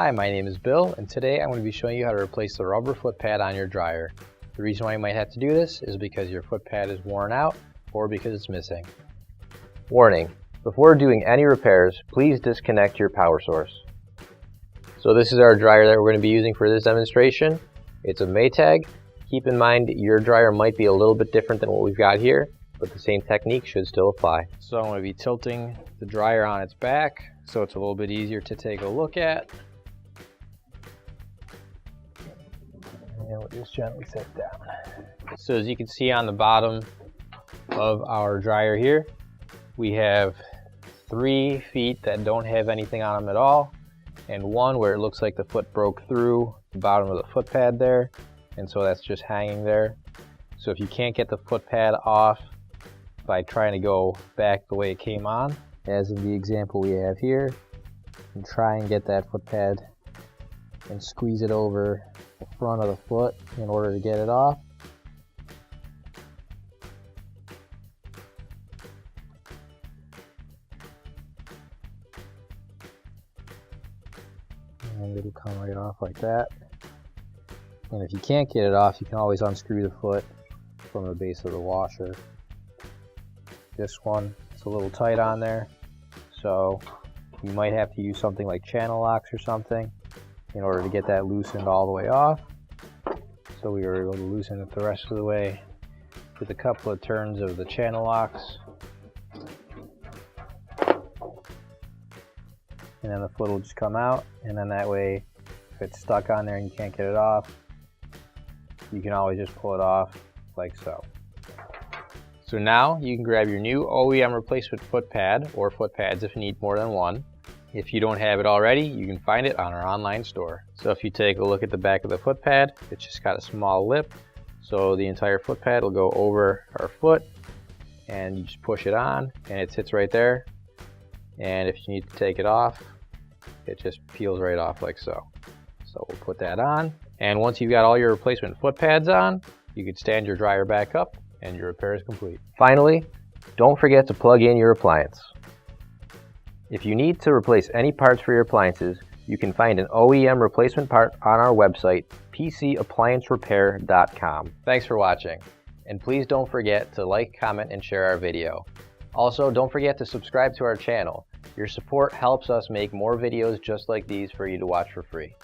Hi, my name is Bill, and today I'm going to be showing you how to replace the rubber foot pad on your dryer. The reason why you might have to do this is because your foot pad is worn out or because it's missing. Warning: before doing any repairs, please disconnect your power source. So this is our dryer that we're going to be using for this demonstration. It's a Maytag. Keep in mind your dryer might be a little bit different than what we've got here, but the same technique should still apply. So I'm going to be tilting the dryer on its back so it's a little bit easier to take a look at. And we'll just gently set down. So as you can see on the bottom of our dryer here, we have 3 feet that don't have anything on them at all, and one where it looks like the foot broke through the bottom of the foot pad there, and so that's just hanging there. So if you can't get the foot pad off by trying to go back the way it came on, as in the example we have here, and try and get that foot pad and squeeze it over the front of the foot in order to get it off. And it'll come right off like that. And if you can't get it off, you can always unscrew the foot from the base of the washer. This one, it's a little tight on there, so you might have to use something like channel locks or something in order to get that loosened all the way off. So we were able to loosen it the rest of the way with a couple of turns of the channel locks. And then the foot will just come out, and then that way, if it's stuck on there and you can't get it off, you can always just pull it off like so. So now you can grab your new OEM replacement foot pad, or foot pads if you need more than one. If you don't have it already, you can find it on our online store. So if you take a look at the back of the foot pad, it's just got a small lip, so the entire foot pad will go over our foot, and you just push it on and it sits right there. And if you need to take it off, it just peels right off like so. So we'll put that on, and once you've got all your replacement foot pads on, you can stand your dryer back up and your repair is complete. Finally, don't forget to plug in your appliance. If you need to replace any parts for your appliances, you can find an OEM replacement part on our website, PCApplianceRepair.com. Thanks for watching, and please don't forget to like, comment, and share our video. Also, don't forget to subscribe to our channel. Your support helps us make more videos just like these for you to watch for free.